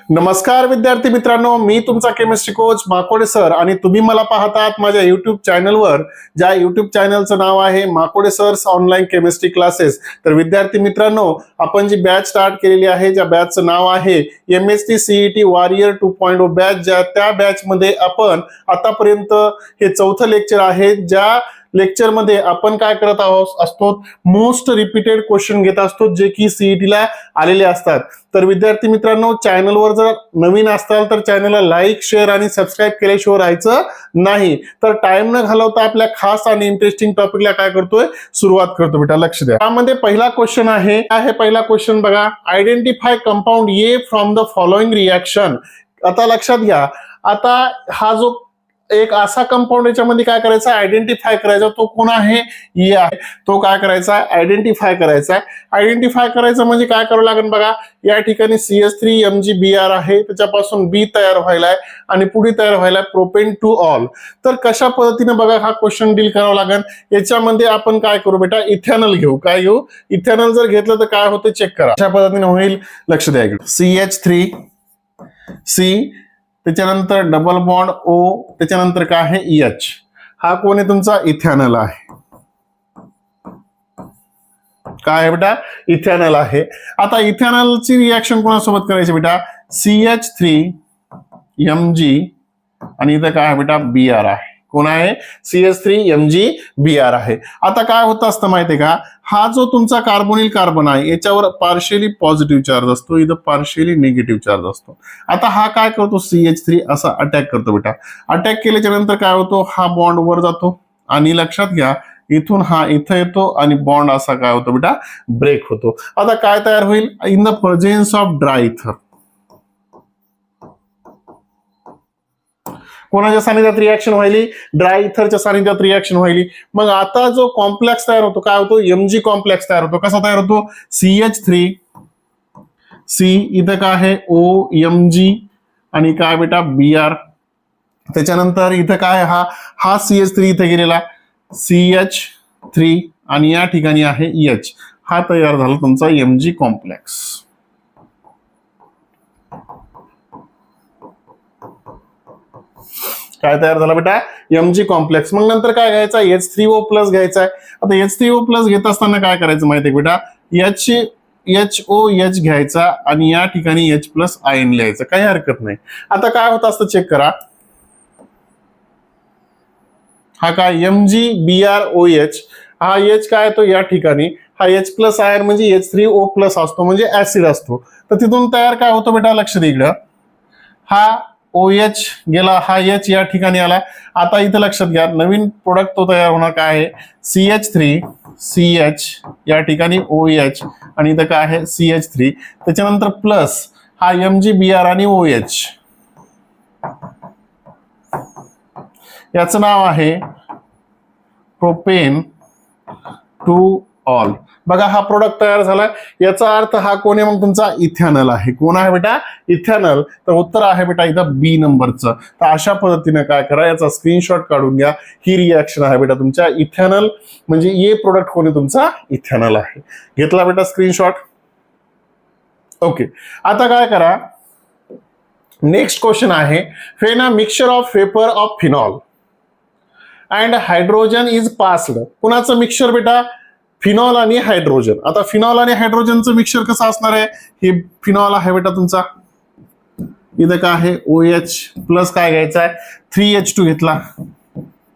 नमस्कार विद्यार्थी मित्रांनो, मी तुमचा केमिस्ट्री कोच माकोडे सर आणि तुम्ही मला पाहतात माझ्या युट्यूब चॅनलवर, ज्या युट्यूब चॅनलचं नाव आहे माकोडे सर्स ऑनलाईन केमिस्ट्री क्लासेस। तर विद्यार्थी मित्रांनो, आपण जी बॅच स्टार्ट केलेली आहे, ज्या बॅचचं नाव आहे MSc CET वॉरियर 2.0 बॅच, त्या बॅच मध्ये आपण आतापर्यंत हे चौथं लेक्चर आहे। ज्या लेक्चर मध्ये आपण काय करत असतो, मोस्ट रिपीटेड क्वेश्चन घेत असतो जे की सीईटी ला आलेले असतात। तर विद्यार्थी मित्रांनो, चॅनलवर जर नवीन असाल तर चॅनलला लाईक, शेअर आणि सबस्क्राईब केल्याशिवाय राहायचं नाही। तर टाइम न घालवता आपल्या खास आणि इंटरेस्टिंग टॉपिकला काय करतोय, सुरुवात करतो बेटा, लक्ष द्या। त्यामध्ये पहिला क्वेश्चन आहे, पहिला क्वेश्चन बघा, identify compound A from the following reaction. आता लक्षात घ्या, आता हा जो एक असा कंपाऊंड याच्यामध्ये काय करायचा, आयडेंटिफाय करायचा, तो कोण आहे, ए आहे। तो काय करायचा, आयडेंटिफाय करायचा। आयडेंटिफाय करायचं म्हणजे काय करावं लागेल बघा, या ठिकाणी CH3MgBr आहे, त्याच्यापासून बी तयार व्हायलाय आणि पुढे तयार व्हायलाय प्रोपेन टू ऑल। तर कशा पद्धतीने बघा हा क्वेश्चन डील करावा लागेल, याच्यामध्ये आपण काय करू बेटा, इथेनॉल घेऊ। काय घेऊ, इथेनॉल जर घेतलं तर काय होतं चेक करा, अशा पद्धतीने होईल, लक्ष द्या इकडे। CH3C, त्याच्यानंतर डबल बॉन्ड O, त्याच्यानंतर काय आहे EH, हा कोण आहे तुमचा, इथेनॉल आहे। काय आहे बेटा, इथेनॉल आहे। आता इथेनॉलची रिएक्शन कोणासोबत करायची बेटा, CH3Mg आणि इथं काय आहे बेटा, Br आहे। कोण आहे, CH3MgBr आहे। आता काय होतं असतं माहितीये का, हा जो तुमचा कार्बोनिल कार्बन आहे याच्यावर पार्शियली पॉझिटिव्ह चार्ज असतो, इथं पार्शियली निगेटिव्ह चार्ज असतो। आता हा काय करतो, CH3 असा अटॅक करतो बेटा। अटॅक केल्याच्या नंतर काय होतो, हा बॉन्ड वर जातो आणि लक्षात घ्या इथून हा इथं येतो आणि बॉन्ड असा काय होतो बेटा, ब्रेक होतो। आता काय तयार होईल, in the presence of dry इथर, कोणाच्या सानिध्यात रिएक्शन व्हायली, ड्राय इथरच्या सानिध्यात रिएक्शन व्हायली। मग आता जो कॉम्प्लेक्स तयार होतो काय होतो, Mg कॉम्प्लेक्स तयार होतो। कसा तयार होतो, CH3C, इथं काय आहे OMg आणि काय बेटा Br, त्याच्यानंतर इथं काय, हा CH3 इथे गेलेला CH3 आणि या ठिकाणी आहे EH, हा तयार झाला तुमचा Mg कॉम्प्लेक्स। काय तयार झाला बेटा, Mg कॉम्प्लेक्स। मग नंतर काय घ्यायचा, H3O+ घ्यायचा आहे। आता H3O+ घेत असताना काय करायचं माहितीये बेटा, HOH घ्यायचा आणि या ठिकाणी H+ आयन लिहायचं, काही हरकत नाही। आता काय होत असतं चेक करा, हा काय MgBrOH, हा H काय तो या ठिकाणी, हा H+ आयन म्हणजे H3O+ असतो, म्हणजे ऍसिड असतो। तर तिथून तयार काय होतं बेटा, लक्ष दे इकडं, हा OH गेला, हा H या ठिकाणी आला। आता इथं लक्षात घ्या, नवीन प्रोडक्ट तो तयार होणार काय आहे, CH3CH या ठिकाणी OH आणि इथं काय आहे CH3, त्याच्यानंतर प्लस हा MgBr आणि OH, याचं नाव आहे प्रोपेन टू ऑल। बघा हा प्रोडक्ट तयार झाला, याचा अर्थ हा कोण आहे, मग तुमचा इथेनॉल आहे। कोण आहे बेटा, इथेनॉल। तर उत्तर आहे बेटा इथं बी नंबरचं। तर अशा पद्धतीने काय करा, याचा स्क्रीनशॉट काढून घ्या, ही रिएक्शन आहे बेटा तुमच्या इथेनॉल, म्हणजे ए प्रोडक्ट कोण आहे तुमचा, इथेनॉल आहे। घेतला बेटा स्क्रीनशॉट, ओके। आता काय करा, नेक्स्ट क्वेश्चन आहे, when a mixture of vapour of phenol and hydrogen is passed. कुणाचं मिक्सचर बेटा, फिनॉल आणि हायड्रोजन। आता फिनॉल आणि हायड्रोजनचं मिक्सचर कसं असणार आहे, हे फिनॉल आहे बेटा तुमचा, इथं काय आहे OH+ काय घ्यायचा आहे, 3H2 घेतला,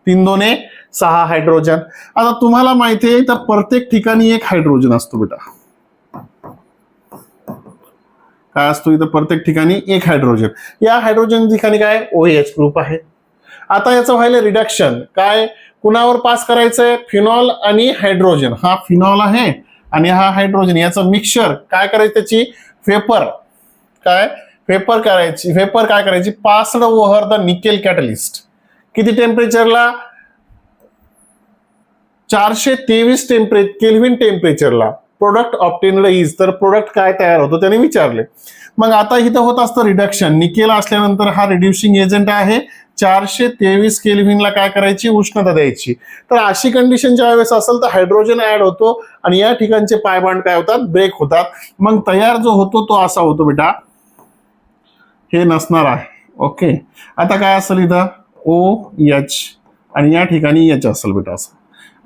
3 2 6 हायड्रोजन। आता तुम्हाला माहिती आहे, तर प्रत्येक ठिकाणी एक हायड्रोजन असतो बेटा, काय असतो इथं, प्रत्येक ठिकाणी एक हायड्रोजन। या हायड्रोजन ठिकाणी काय OH ग्रुप आहे। आता याचं व्हायला रिडक्शन, काय कुणावर पास करायचंय, फिनॉल आणि हायड्रोजन, हा फिनॉल आहे आणि हा हायड्रोजन, याचं मिक्सचर काय करायचं, त्याची वेपर काय करायची, passed over the nickel catalyst. किती टेम्परेचरला, 423 केल्व्हिन टेम्परेचरला प्रोडक्ट ऑब्टेन्ड इज। तर प्रोडक्ट काय तयार होतो त्याने विचारले। मग आता इथं होत असतं रिडक्शन, निकेल असल्यानंतर हा रिड्युसिंग एजंट आहे, 423 केल्व्हिनला काय करायची, उष्णता द्यायची। तर अशी कंडिशन ज्या वेळेस असेल तर हायड्रोजन ऍड होतो आणि या ठिकाणचे पायबांड काय होतात, ब्रेक होतात। मग तयार जो होतो तो असा होतो बेटा, हे नसणार आहे. ओके, आता काय असेल इथं OH आणि या ठिकाणी H असेल बेटा असं.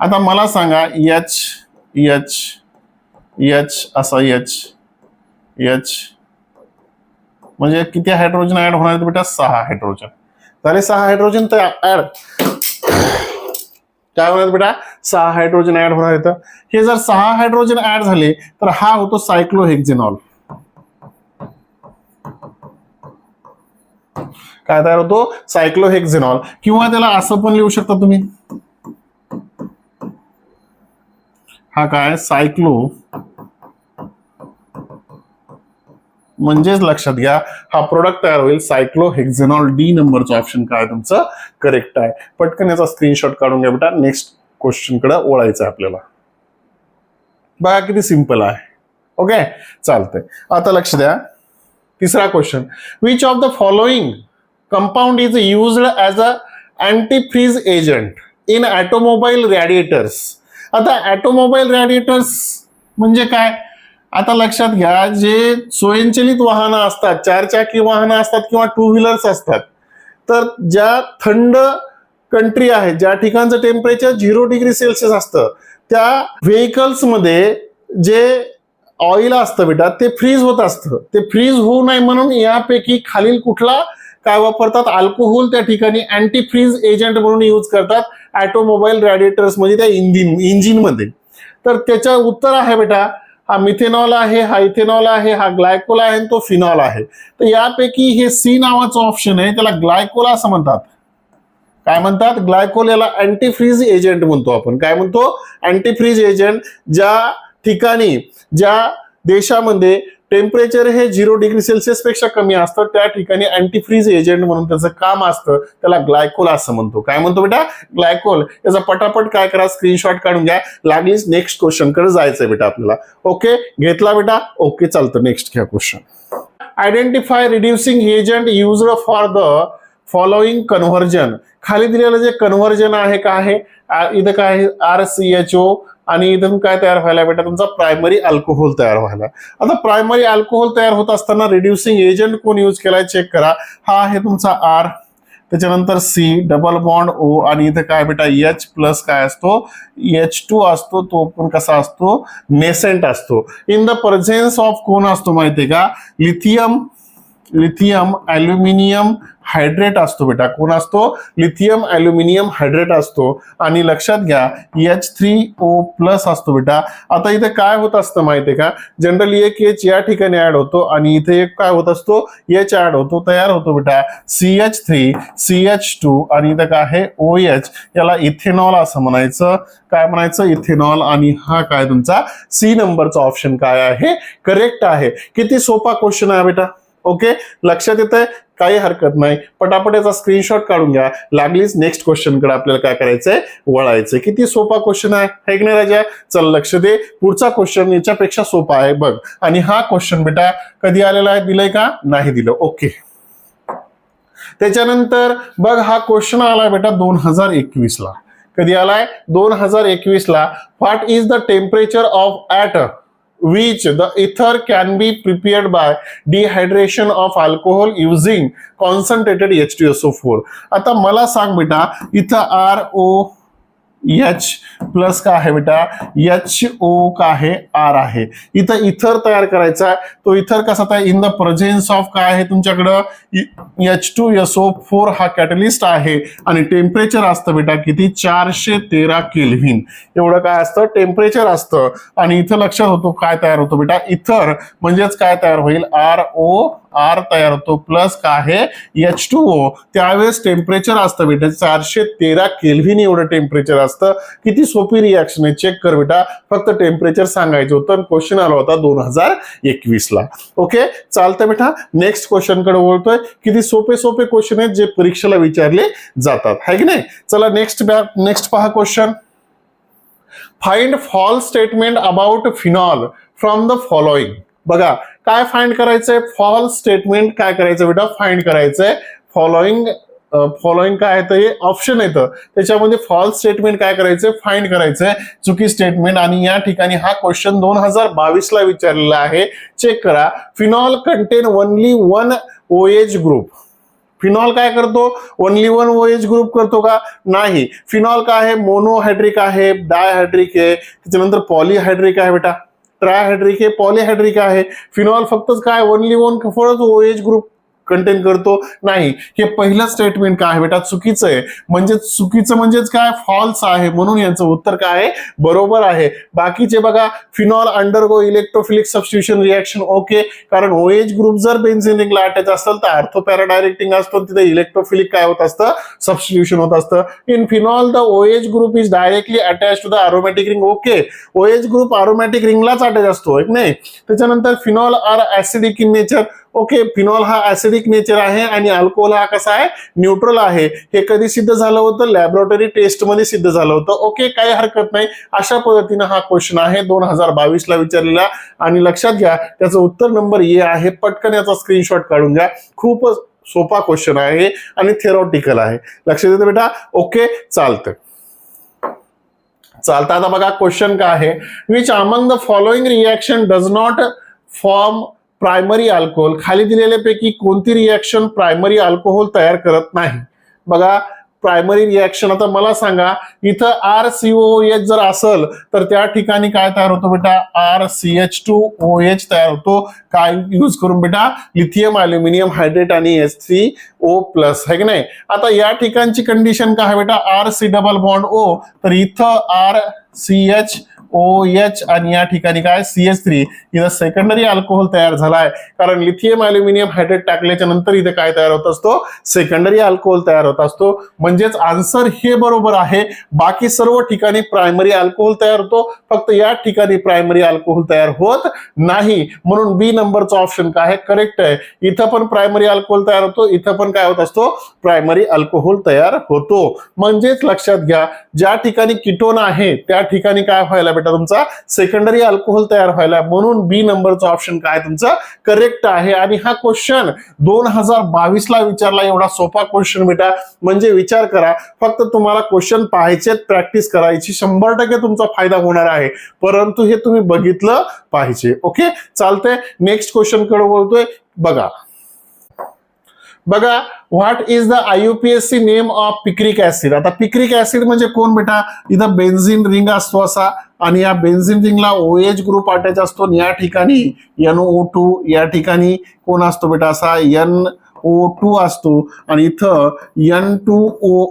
आता मला सांगा H असा H म्हणजे किती हायड्रोजन ऍड होणार बेटा? 6 हायड्रोजन झाले. 6 हायड्रोजन तर ऍड काय होणार बेटा? 6 हायड्रोजन ऍड होणार इथं. हे जर 6 हायड्रोजन ऍड झाले तर हा होतो सायक्लोहेक्झेनॉल. काय तयार होतो? सायक्लोहेक्झेनॉल. किंवा त्याला असं पण लिहू शकता तुम्ही, हा काय सायक्लो म्हणजेच लक्षात घ्या हा प्रोडक्ट तयार होईल सायक्लोहेक्झेनॉल. डी नंबरचं ऑप्शन काय तुमचं करेक्ट आहे. पटकन याचा स्क्रीनशॉट काढून घ्या बेटा. नेक्स्ट क्वेश्चन कडे ओळायचं आहे आपल्याला. बघा किती सिंपल आहे. ओके, चालतंय. आता लक्ष द्या. तिसरा question, which of the following compound is used as a antifreeze agent in automobile radiators. आता ऑटोमोबाईल रॅडिएटर्स म्हणजे काय? आता लक्षात घ्या, जे स्वयंचलित वाहनं असतात, 4 चाकी वाहनं असतात किंवा 2 व्हीलर्स असतात, तर ज्या थंड कंट्री आहे, ज्या ठिकाणचं टेम्परेचर 0 डिग्री सेल्सिअस असतं, त्या व्हेकल्समध्ये जे ऑइल असतं बेटा ते फ्रीज होत असतं. ते फ्रीज होऊ नये म्हणून यापैकी खालील कुठला काय वापरतात? अल्कोहोल त्या ठिकाणी अँटीफ्रीज एजंट म्हणून यूज करतात ऑटोमोबाईल रॅडिएटर्स मध्ये, त्या इंजिन मध्ये. तर त्याचं उत्तर आहे बेटा हा मिथेनॉल आहे, हा इथेनॉल आहे, हा ग्लायकोल आहे आणि तो फिनॉल आहे. तर यापैकी हे सी नावाचं ऑप्शन आहे, त्याला ग्लायकोल असं म्हणतात. काय म्हणतात? ग्लायकोल. याला अँटीफ्रीज एजंट म्हणतो आपण. काय म्हणतो? अँटीफ्रीज एजंट. ज्या ठिकाणी, ज्या देशामध्ये टेम्परेचर हे 0 डिग्री सेल्सिअस पेक्षा कमी असतं त्या ठिकाणी अँटीफ्रीज एजंट म्हणून त्याचं काम असतं, त्याला ग्लायकोल असं म्हणतो. काय म्हणतो बेटा? ग्लायकोल. याचा पटापट काय करा, स्क्रीनशॉट काढून घ्या. लागलीच नेक्स्ट क्वेश्चन कडे जायचंय बेटा आपल्याला. ओके, घेतला बेटा? ओके, चालतं. नेक्स्ट घ्या question. Identify reducing agent used for the following conversion. खाली दिलेलं जे कन्व्हर्जन आहे काय आहे? इथं काय आहे? RCHO आणि इथून काय तयार व्हायला बेटा? तुमचा प्रायमरी अल्कोहोल तयार व्हायला. आता प्रायमरी अल्कोहोल तयार होत असताना रिड्युसिंग एजंट कोण यूज केलाय चेक करा. हा आहे तुमचा R, त्याच्यानंतर C, डबल बॉन्ड O आणि इथं काय बेटा H प्लस काय असतो? H2 असतो. तो पण कसा असतो? नेसेंट असतो. इन द प्रेझेन्स ऑफ कोण असतो माहितीये का? लिथियम ॲल्युमिनियम हायड्रेट असतो बेटा. कोण असतो? लिथियम ॲल्युमिनियम हायड्रेट असतो. आणि लक्षात घ्या H3O प्लस असतो बेटा. आता इथे काय होत असतं माहितीये का? जनरली एक H या ठिकाणी ऍड होतो आणि इथे एक काय होत असतो? H ऍड होतो, तयार होतो बेटा CH3, CH2 आणि इथं काय आहे? OH. याला इथेनॉल असं म्हणायचं. काय म्हणायचं? इथेनॉल. आणि हा काय तुमचा C नंबरचा ऑप्शन काय आहे? करेक्ट आहे. किती सोपा क्वेश्चन आहे बेटा. ओके, लक्षात येतंय? काही हरकत नाही. पटापट याचा स्क्रीनशॉट काढून घ्या. लागलीच नेक्स्ट क्वेश्चन कडे आपल्याला काय करायचंय? वळायचंय. किती सोपा क्वेश्चन आहे, है की नाही राजा? चल लक्ष दे. पुढचा क्वेश्चन याच्यापेक्षा सोपा आहे बघ. आणि हा क्वेश्चन बेटा कधी आलेला आहे? दिलंय का? नाही दिलं. ओके, त्याच्यानंतर बघ हा क्वेश्चन आलाय बेटा 2021 ला. कधी आलाय? 2021 ला. What is the temperature of at which the ether can be prepared by dehydration of alcohol using concentrated H2SO4. आता मला सांग बेटा, इथं ROH प्लस काय आहे बेटा? HO काय आहे? R आहे. इथं इथर तयार करायचा आहे. तो इथर कसा तयार? इन द प्रेझेन्स ऑफ काय आहे तुमच्याकडं? H2SO4 हा कॅटलिस्ट आहे आणि टेम्परेचर असतं बेटा किती? 413 केल्व्हिन एवढं काय असतं? टेम्परेचर असतं. आणि इथं लक्षात होतो काय तयार होतो बेटा? इथर म्हणजेच काय तयार होईल? ROR तयार होतो प्लस काय आहे? H2O. त्यावेळेस टेम्परेचर असतं बेटा 413 केल्व्हिन एवढं टेम्परेचर असतं. किती सोपी रिॲक्शन आहे, चेक कर बेटा. फक्त टेम्परेचर सांगायचं होतं. क्वेश्चन आला होता 2021 ला. ओके, चालतं बेटा. नेक्स्ट क्वेश्चन कडे वळतोय. किती सोपे सोपे क्वेश्चन आहेत जे परीक्षेला विचारले जातात, है की नाही? चला नेक्स्ट पहा question. Find false statement about phenol from the following. बघा काय फाइंड करायचंय? फॉल्स स्टेटमेंट काय करायचं बेटा? फाइंड करायचंय. फॉलोइंग फॉलोइंग काय आहे तर हे ऑप्शन येतं, त्याच्यामध्ये फॉल्स स्टेटमेंट काय करायचंय, फाइंड करायचंय चुकी स्टेटमेंट. आणि या ठिकाणी हा क्वेश्चन 2022 ला विचारलेला आहे. चेक करा. Phenol content only one OH group. Phenol काय करतो, ओनली वन OH ग्रुप करतो का, नाही. फिनॉल काय आहे, मोनोहायड्रिक आहे, डायहायड्रिक आहे, त्याच्यानंतर पॉलीहायड्रिक आहे बेटा, ट्रायहायड्रिक आहे, पॉलीहायड्रिक आहे. फिनॉल फक्तच काय only one OH group content करतो, नाही. हे पहिलं स्टेटमेंट काय आहे बेटा, चुकीचं आहे. म्हणजे चुकीचं म्हणजेच काय, फॉल्स आहे. म्हणून यांचं उत्तर काय आहे, बरोबर आहे. बाकीचे बघा, phenol undergo electrophilic substitution reaction, okay. कारण OH ग्रुप जर बेन्झीन रिंगला अटॅच असेल तर ऑर्थोपॅरा डायरेक्टिंग असतो, तिथे इलेक्ट्रोफिलिक काय होत असतं, सबस्टिट्यूशन होत असतं. In phenol the OH group is directly attach to the aromatic ring, okay. OH group aromatic रिंगलाच अटॅच असतो, एक नाही. त्याच्यानंतर phenol are acidic in nature, okay. Phenol हा ऍसिडिक नेचर आहे आणि अल्कोहोल हा कसा आहे, न्यूट्रल आहे. हे कधी सिद्ध झालं होतं, लॅबोरेटरी टेस्ट मध्ये सिद्ध झालं होतं, ओके. काही हरकत नाही. अशा पद्धतीनं हा क्वेश्चन आहे 2022 ला विचारलेला. आणि लक्षात घ्या त्याचं उत्तर नंबर ए आहे. पटकन याचा स्क्रीनशॉट काढून घ्या. खूपच सोपा क्वेश्चन आहे आणि थेरॉटिकल आहे. लक्षात येतं बेटा, ओके. चालतं. आता बघा क्वेश्चन काय आहे, which among the following reaction does not form primary alcohol. खाली दिलेल्यापैकी कोणती रिएक्शन प्रायमरी अल्कोहोल तयार करत नाही. बघा प्रायमरी रिएक्शन, आता मला सांगा, इथं RCOOH जर असेल तर त्या ठिकाणी काय तयार होतो बेटा, RCH2OH तयार होतो. काय यूज करून बेटा, लिथियम अल्युमिनियम हायड्रेट आणि H3O+ है की नाही. आता या ठिकाणची कंडिशन काय आहे बेटा, RC डबल बॉन्ड O, तर इथं RCHOH आणि या ठिकाणी काय CH3, इथं सेकंडरी अल्कोहोल तयार झालाय. कारण लिथियम अल्युमिनियम हायड्रेट टाकल्याच्या नंतर इथे काय तयार होत असतो, सेकंडरी अल्कोहोल तयार होत असतो. म्हणजेच आन्सर हे बरोबर आहे. बाकी सर्व ठिकाणी प्रायमरी अल्कोहोल तयार होतो, फक्त या ठिकाणी प्रायमरी अल्कोहोल तयार होत नाही. म्हणून बी नंबरचा ऑप्शन काय आहे, करेक्ट आहे. इथं पण प्रायमरी अल्कोहोल तयार होतो, इथं पण काय होत असतो, प्रायमरी अल्कोहोल तयार होतो. म्हणजेच लक्षात घ्या, ज्या ठिकाणी कीटोन आहे त्या ठिकाणी काय व्हायला बेटा, तुमचा सेकंडरी अल्कोहोल तयार व्हायला. म्हणून बी नंबरचा ऑप्शन काय तुमचा करेक्ट आहे. आणि हा क्वेश्चन 2022 ला विचारला. एवढा सोपा क्वेश्चन बेटा, म्हणजे विचार करा, फक्त तुम्हाला क्वेश्चन पाहायचे, प्रॅक्टिस करायची, 100% तुमचा फायदा होणार आहे. परंतु हे तुम्ही बघितलं पाहिजे, ओके. चालतंय. नेक्स्ट क्वेश्चन कडे बोलतोय. बघा what is the IUPAC name of picric acid. आता पिक्रिक ऍसिड म्हणजे कोण बेटा, इथं बेन्झीन रिंग असतो असा, आणि या बेन्झीन रिंगला OH ग्रुप अटॅच असतो. या ठिकाणी NO2, या ठिकाणी कोण असतो बेटा, असा NO2 असतो, आणि इथं N2O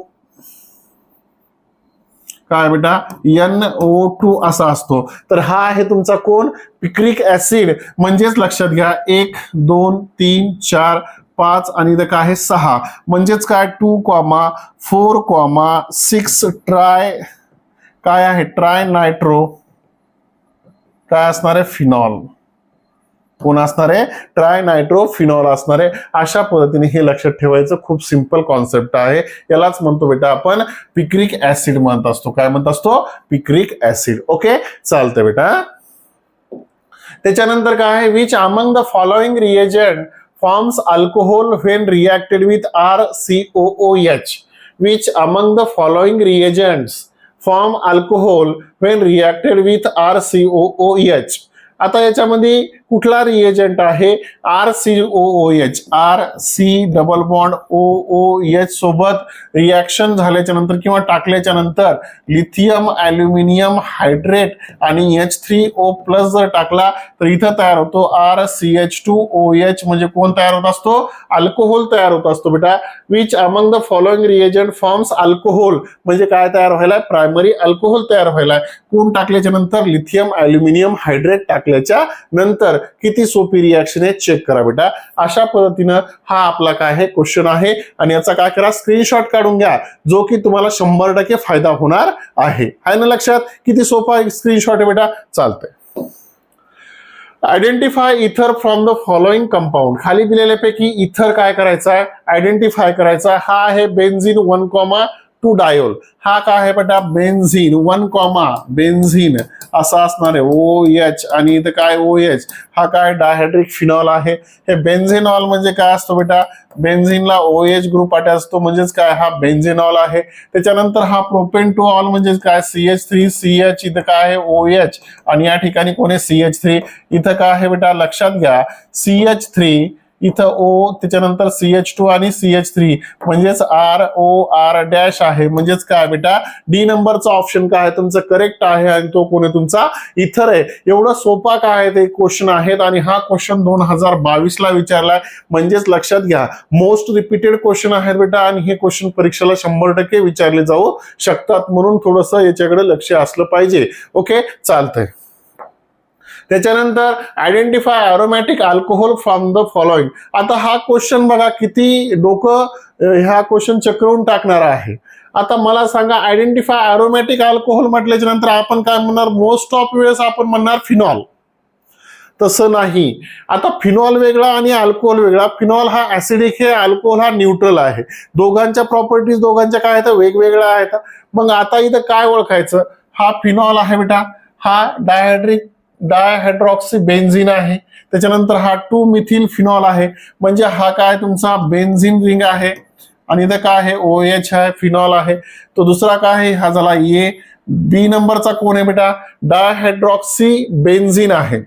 काय बेटा, NO2 असा असतो. तर हा आहे तुमचा कोण, पिक्रिक ऍसिड. म्हणजेच लक्षात घ्या, 1 2 3 4 5 आणि इथं काय आहे 6. म्हणजेच काय 2,4,6 ट्राय काय आहे, ट्राय नायट्रो काय असणार आहे, फिनॉल. कोण असणार आहे, ट्राय नायट्रो फिनॉल असणार आहे. अशा पद्धतीने हे लक्षात ठेवायचं. खूप सिंपल कॉन्सेप्ट आहे. यालाच म्हणतो बेटा आपण पिक्रिक ऍसिड म्हणत असतो. काय म्हणत असतो, पिक्रिक ऍसिड, ओके. चालतंय बेटा. त्याच्यानंतर काय आहे, which among the following reagent forms alcohol when reacted with RCOOH. Which among the following reagents form alcohol when reacted with RCOOH? आता याच्यामध्ये कुठला रिएजंट आहे, RCOOH, RC double bond OOH सोबत रिएक्शन झाल्याच्या नंतर किंवा टाकल्याच्या नंतर लिथियम अल्युमिनियम हायड्रेट आणि H3O+ जर टाकला तर इथं तयार होतो RCH2OH. म्हणजे कोण तयार होत असतो, अल्कोहोल तयार होत असतो बेटा. Which among the following reagent forms alcohol, म्हणजे काय तयार व्हायला, प्रायमरी अल्कोहोल तयार व्हायला. कोण टाकल्याच्या नंतर, लिथियम अल्युमिनियम हायड्रेट टाकल्याच्या नंतर. किती सोपी रिएक्शन आहे, चेक करा बेटा. अशा पद्धतीनं हा आपला काय आहे क्वेश्चन आहे. आणि याचा काय करा, स्क्रीनशॉट काढून घ्या, जो की तुम्हाला 100% फायदा होणार आहे. आहे ना लक्षात, किती सोपा स्क्रीनशॉट आहे बेटा. चालतंय. आयडेंटिफाय इथर फ्रॉम द फॉलोइंग कंपाऊंड. खाली दिलेल्यापैकी इथर काय करायचा आहे, आयडेंटिफाय करायचा. हा आहे बेन्झीन 1,2 टू डायोल. हा काय आहे बेटा बेन्झीन 1 कॉमा बेन्झीन असा असणार आहे OH आणि इथं काय OH हा काय डायहायड्रिक फिनॉल आहे. हे बेन्झेनॉल म्हणजे काय असतो बेटा बेन्झीनला OH ग्रुप अटॅच असतो म्हणजेच काय हा बेन्झेनॉल आहे. त्याच्यानंतर हा प्रोपेन टू ऑल म्हणजे काय CH3CH इथं काय आहे OH आणि या ठिकाणी कोण आहे CH3 इथं काय आहे बेटा लक्षात घ्या CH3 इथं O त्याच्यानंतर CH2 आणि CH3 म्हणजेच ROR डॅश आहे म्हणजेच काय बेटा डी नंबरचा ऑप्शन काय आहे तुमचं करेक्ट आहे आणि तो कोणी तुमचा इथर आहे. एवढं सोपा काय आहे ते क्वेश्चन आहेत आणि हा क्वेश्चन 2022 ला विचारलाय म्हणजेच लक्षात घ्या मोस्ट रिपीटेड क्वेश्चन आहेत बेटा आणि हे क्वेश्चन परीक्षेला 100% विचारले जाऊ शकतात म्हणून थोडंसं याच्याकडे लक्ष असलं पाहिजे. ओके चालतंय. त्याच्यानंतर identify aromatic alcohol from the following. आता हा क्वेश्चन बघा किती डोकं ह्या क्वेश्चन चक्रवून टाकणारा आहे. आता मला सांगा आयडेंटिफाय अरोमॅटिक अल्कोहोल म्हटल्याच्या नंतर आपण काय म्हणणार मोस्ट ऑफ वेळेस आपण म्हणणार फिनॉल. तसं नाही. आता फिनॉल वेगळा आणि अल्कोहोल वेगळा. फिनॉल हा ऍसिडिक आहे अल्कोहोल हा न्यूट्रल आहे. दोघांच्या प्रॉपर्टीज दोघांच्या काय आहेत वेगवेगळ्या आहेत. मग आता इथं काय ओळखायचं हा फिनॉल आहे बेटा हा डायहायड्रॉक्सी बेन्झीन आहे. त्याच्यानंतर हा 2 मिथिल फिनॉल आहे म्हणजे हा काय तुमचा बेन्झीन रिंग आहे आणि इथं काय आहे OH आहे फिनॉल आहे. तो दुसरा काय आहे हा झाला बी नंबरचा कोण आहे बेटा डायहायड्रॉक्सी बेन्झीन आहे.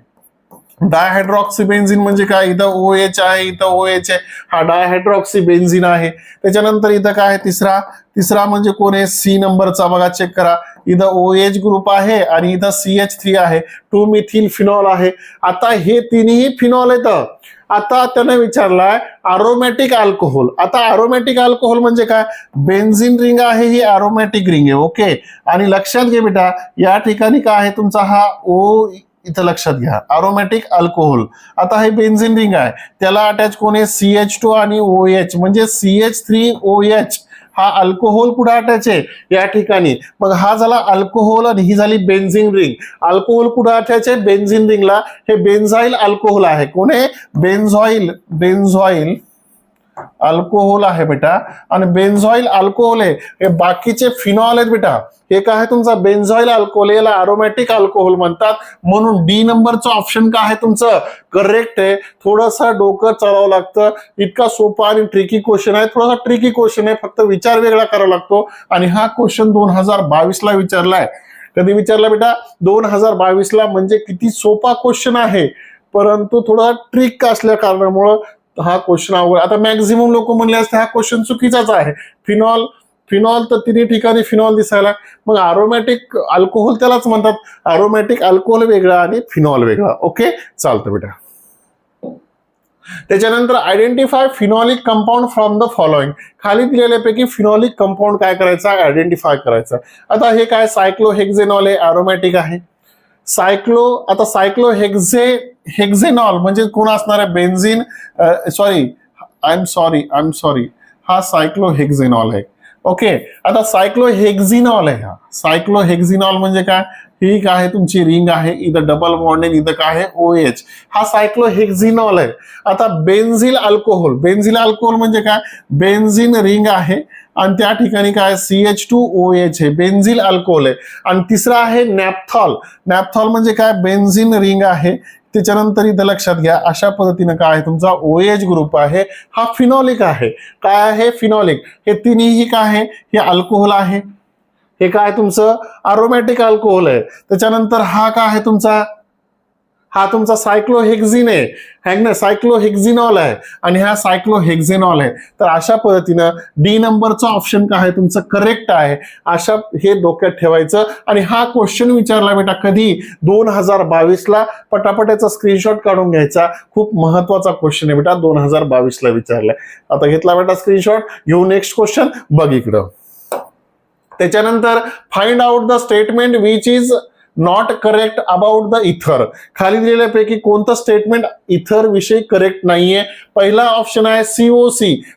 डायहायड्रॉक्सी बेन्झीन म्हणजे काय इथं OH आहे इथं OH आहे हा डायहायड्रॉक्सी बेन्झीन आहे. त्याच्यानंतर इथं काय आहे तिसरा म्हणजे कोण आहे सी नंबरचा बघा चेक करा इथं OH ग्रुप आहे आणि इथं CH3 आहे 2 मिथिल फिनॉल आहे. आता हे तिन्ही फिनॉल येतं. आता त्याने विचारलाय अरोमॅटिक अल्कोहोल. आता अरोमॅटिक अल्कोहोल म्हणजे काय बेन्झीन रिंग आहे ही अरोमॅटिक रिंग आहे. ओके आणि लक्षात घे बेटा या ठिकाणी काय आहे तुमचा हा O इथं लक्षात घ्या अरोमॅटिक अल्कोहोल. आता हे बेन्झीन रिंग आहे त्याला अटॅच कोण आहे CH2 आणि OH म्हणजे CH3OH हा अल्कोहोल कुठे अटॅच आहे या ठिकाणी. मग हा झाला अल्कोहोल आणि ही झाली बेन्झीन रिंग. अल्कोहोल कुठे अटॅच आहे बेन्झीन रिंगला. हे बेन्झाईल अल्कोहोल आहे कोण आहे बेन्झॉईल अल्कोहोल आहे बेटा आणि बेन्झॉईल अल्कोहोल आहे. हे बाकीचे फिनॉल आहेत बेटा हे काय आहे तुमचा बेन्झॉईल अल्कोहोल याला अरोमॅटिक अल्कोहोल म्हणतात म्हणून डी नंबरचं ऑप्शन काय आहे तुमचं करेक्ट आहे. थोडंसं डोकं चालवावं लागतं. इतका सोपा आणि ट्रिकी क्वेश्चन आहे थोडासा ट्रिकी क्वेश्चन आहे फक्त विचार वेगळा करावा लागतो आणि हा क्वेश्चन 2022 ला विचारलाय. कधी विचारला बेटा 2022 ला म्हणजे किती सोपा क्वेश्चन आहे परंतु थोडा ट्रिक असल्या कारणामुळं हा क्वेश्चन अवघड. आता मॅक्झिमम लोक म्हणले असते हा क्वेश्चन चुकीचाच आहे. फिनॉल तर तिन्ही ठिकाणी फिनॉल दिसायला मग अरोमॅटिक अल्कोहोल त्यालाच म्हणतात. अरोमॅटिक अल्कोहोल वेगळा आणि फिनॉल वेगळा. ओके चालतं बेटा. त्याच्यानंतर identify phenolic compound from the following. खाली दिलेल्यापैकी फिनॉलिक कंपाऊंड काय करायचा आयडेंटिफाय करायचं. आता हे काय सायक्लोहेक्झेनॉल आहे अरोमॅटिक आहे. सायक्लोहेक्झेनॉल म्हणजे कोण असणार आहे बेन्झीन आय एम सॉरी हा सायक्लोहेक्झेनॉल आहे. ओके आता सायक्लोहेक्झिनॉल आहे. हा सायक्लोहेक्झिनॉल म्हणजे काय ही काय आहे तुमची रिंग आहे इथं डबल बॉन्ड आहे इथं काय आहे OH हा सायक्लोहेक्झिनॉल आहे. आता बेन्झिल अल्कोहोल म्हणजे काय बेन्झीन रिंग आहे आणि त्या ठिकाणी काय CH2OH आहे बेन्झिल अल्कोहोल आहे. आणि तिसरा आहे नॅपथॉल म्हणजे काय बेन्झीन रिंग आहे. त्याच्यानंतर इथं लक्षात घ्या अशा पद्धतीनं काय आहे तुमचा OH ग्रुप आहे हा फिनॉलिक आहे. काय आहे फिनॉलिक हे तिन्ही काय आहे हे अल्कोहोल आहे. हे काय तुमचं अरोमॅटिक अल्कोहोल आहे. त्याच्यानंतर हा काय आहे हा तुमचा सायक्लोहेक्झिन आहे सायक्लोहेक्झिनॉल आहे आणि हा सायक्लोहेक्झेनॉल आहे. तर अशा पद्धतीनं डी नंबरचा ऑप्शन काय आहे तुमचं करेक्ट आहे. अशा हे डोक्यात ठेवायचं आणि हा क्वेश्चन विचारला बेटा कधी 2022 ला. पटापट याचा स्क्रीनशॉट काढून घ्यायचा. खूप महत्वाचा क्वेश्चन आहे बेटा 2022 ला विचारलाय. आता घेतला बेटा स्क्रीनशॉट घेऊ नेक्स्ट क्वेश्चन बघ इकडं. त्याच्यानंतर find out the statement which is not correct about the इथर. खाली दिलेल्यापैकी कोणतं स्टेटमेंट इथर विषयी करेक्ट नाहीये. पहिला ऑप्शन आहे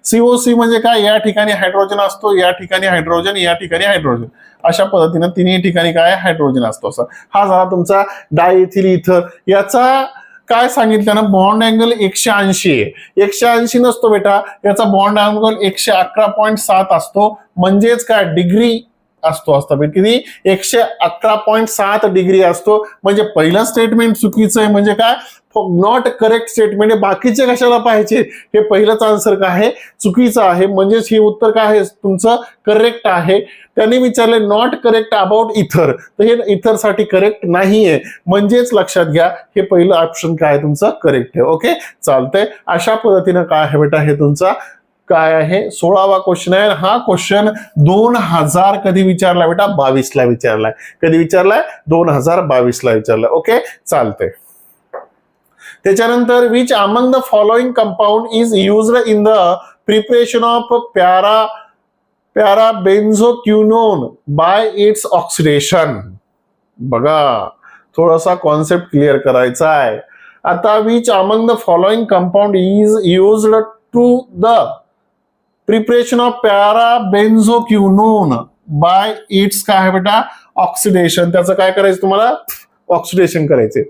COC म्हणजे काय या ठिकाणी हायड्रोजन असतो या ठिकाणी हायड्रोजन या ठिकाणी हायड्रोजन अशा पद्धतीनं तिन्ही ठिकाणी काय हायड्रोजन असतो असं. हा झाला तुमचा डायइथिल इथर. याचा काय सांगितलं ना, बॉन्ड अँगल 180 आहे. 180 नसतो बेटा, याचा बॉन्ड अँगल 111.7 असतो. म्हणजेच काय डिग्री असतो किती 111.7 डिग्री असतो. म्हणजे पहिलं स्टेटमेंट चुकीचं आहे. म्हणजे काय नॉट करेक्ट स्टेटमेंट. बाकीचे कशाला पाहिजे, हे पहिलंच आन्सर काय आहे चुकीचं आहे. म्हणजेच हे उत्तर काय आहे तुमचं करेक्ट आहे. त्यांनी विचारले नॉट करेक्ट अबाउट इथर, तर हे इथर साठी करेक्ट नाहीये. म्हणजेच लक्षात घ्या हे पहिलं ऑप्शन काय आहे तुमचं करेक्ट आहे. ओके चालतंय. अशा पद्धतीनं काय आहे बेटा हे तुमचा काय आहे 16वा क्वेश्चन आहे. हा क्वेश्चन 2000 कधी विचारला बेटा 22 ला विचारलाय. कधी विचारलाय 2022 ला विचारलाय. ओके चालतंय. त्याच्यानंतर which among the following compound is used in the preparation of parabenzoquinone by its oxidation. बघा थोडासा कॉन्सेप्ट क्लिअर करायचा आहे. आता which among the following compound is used to the preparation of parabenzoquinone by its काय आहे बेटा oxidation. त्याचं काय करायचं तुम्हाला ऑक्सिडेशन करायचे.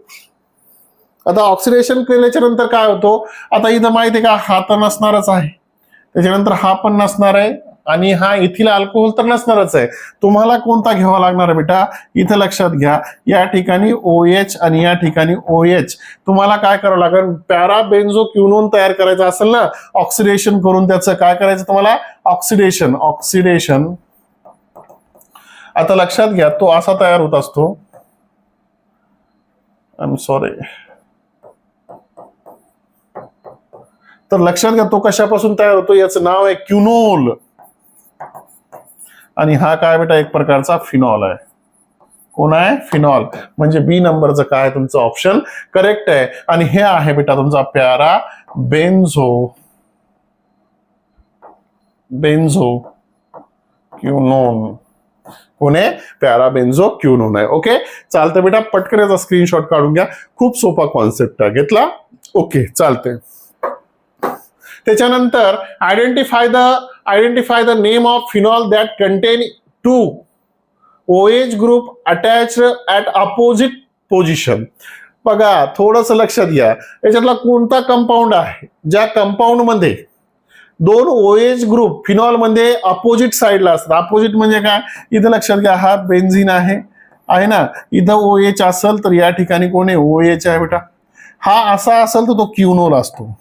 आता ऑक्सिडेशन केल्याच्या नंतर काय होतो, आता इथं माहिती आहे का हा तर नसणारच आहे, त्याच्यानंतर हा पण नसणार आहे आणि हा इथिल अल्कोहोल तर नसणारच आहे. तुम्हाला कोणता घ्यावा लागणार आहे बेटा, इथं लक्षात घ्या या ठिकाणी OH आणि या ठिकाणी OH. तुम्हाला काय करावं लागेल पॅराबेन्झोक्विनोन तयार करायचं असेल ना ऑक्सिडेशन करून, त्याचं काय करायचं तुम्हाला ऑक्सिडेशन. आता लक्षात घ्या तो असा तयार होत असतो. I am sorry. तर लक्षात घ्या तो कशापासून तयार होतो, याचं नाव आहे क्विनोल. आणि हा काय बेटा एक प्रकारचा फिनॉल आहे. कोण आहे फिनॉल. म्हणजे बी नंबरचं काय तुमचं ऑप्शन करेक्ट आहे. आणि हे आहे बेटा तुमचा पॅराबेन्झोक्विनोन. कोण आहे पॅराबेन्झोक्विनोन आहे. ओके चालतं बेटा पटकन याचा स्क्रीनशॉट काढून घ्या. खूप सोपा कॉन्सेप्ट आहे. घेतला ओके चालतंय. त्याच्यानंतर identify the name of phenol that content 2 OH group attached at opposite position. बघा थोडंसं लक्षात घ्या याच्यातला कोणता कंपाऊंड आहे ज्या कंपाऊंड मध्ये 2 OH ग्रुप फिनॉल मध्ये अपोजिट साइडला असतात. अपोजिट म्हणजे काय, इथं लक्षात घ्या हा बेन्झिन आहे ना, इथं OH असेल तर या ठिकाणी कोण आहे OH आहे बेटा. हा असा असेल तर तो क्विनोल असतो.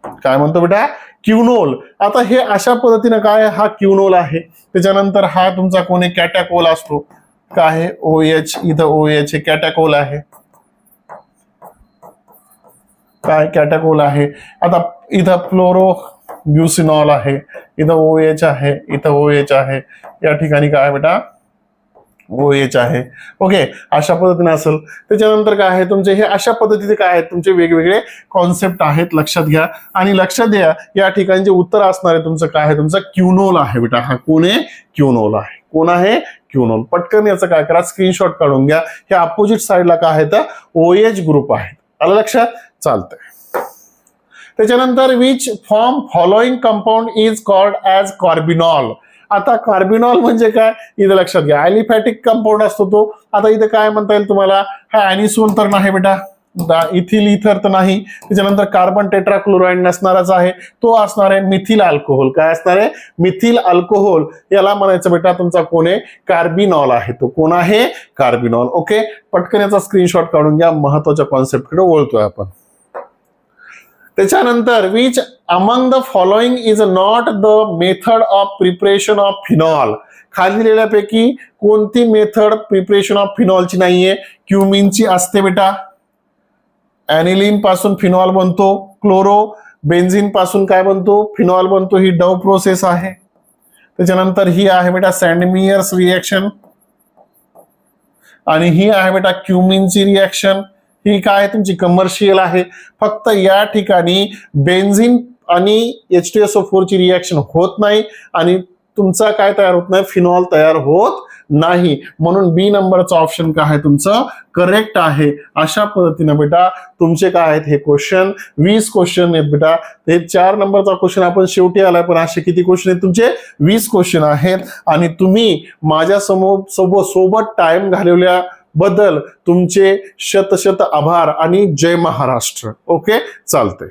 काय म्हणतो बेटा क्विनोल. आता हे अशा पद्धतीनं काय हा क्विनोल आहे. त्याच्यानंतर हा तुमचा कोण आहे कॅटॅकोल असतो. काय आहे OH, इथं OH हे कॅटॅकोल आहे. काय कॅटॅकोल आहे. आता इथं फ्लोरोब्युसिनॉल आहे, इथं OH आहे, इथं OH आहे, या ठिकाणी काय बेटा OH आहे. ओके अशा पद्धतीने असेल. त्याच्यानंतर काय आहे तुमचे हे अशा पद्धतीचे काय आहेत तुमचे वेगवेगळे कॉन्सेप्ट आहेत. लक्षात घ्या आणि लक्षात द्या या ठिकाणी जे उत्तर असणार आहे तुमचं काय आहे तुमचं क्विनोल आहे बेटा. हा कोण आहे क्विनोल आहे. कोण आहे क्विनोल. पटकन याचं काय करा स्क्रीनशॉट काढून घ्या. हे अपोजिट साइडला काय आहे तर OH ग्रुप आहे. आलं लक्षात चालतंय. त्याच्यानंतर which following compound is called as carbinol. आता कार्बिनॉल म्हणजे काय इथं लक्षात घ्या ॲलिफॅटिक कंपाऊंड असतो तो. आता इथं काय म्हणता येईल तुम्हाला हा ॲनिसोन तर नाही बेटा, इथिल इथर तर नाही. त्याच्यानंतर कार्बन टेट्राक्लोराइड नसणारच आहे, तो असणार आहे मिथिल अल्कोहोल. काय असणार आहे मिथिल अल्कोहोल. याला म्हणायचं बेटा तुमचा कोण आहे कार्बिनॉल आहे. तो कोण आहे कार्बिनॉल. ओके पटकन याचा स्क्रीनशॉट काढून घ्या. महत्वाच्या कॉन्सेप्टकडे वळतोय आपण. त्याच्यानंतर which among the following is not the method of preparation of phenol. खाली दिलेल्यापैकी कोणती मेथड प्रिपरेशन ऑफ फिनॉलची नाहीये. क्युमिनची असते बेटा. ॲनिलीन पासून फिनॉल बनतो. क्लोरो बेन्झिन पासून काय बनतो फिनॉल बनतो. ही डव प्रोसेस आहे. त्याच्यानंतर ही आहे बेटा सँडमियर्स रिएक्शन आणि ही आहे बेटा क्युमिनची रिएक्शन. ही काय तुमची कमर्शियल आहे. फक्त या ठिकाणी बेन्झिन आणि H2SO4 ची रिएक्शन होत नाही आणि तुमचा काय तयार होत नाही फिनॉल तयार होत नाही. म्हणून बी नंबरचं ऑप्शन काय आहे तुमचं करेक्ट आहे. अशा पद्धतीने बेटा तुमचे काय आहेत हे क्वेश्चन 20 क्वेश्चन आहेत बेटा. हे 4 नंबरचा क्वेश्चन आपण शेवटी आलाय पण असे किती क्वेश्चन आहेत तुमचे 20 क्वेश्चन आहेत. आणि तुम्ही माझ्या सोबत टाइम घालवल्या बद्दल तुमचे शत शत आभार आणि जय महाराष्ट्र. ओके, चालतंय.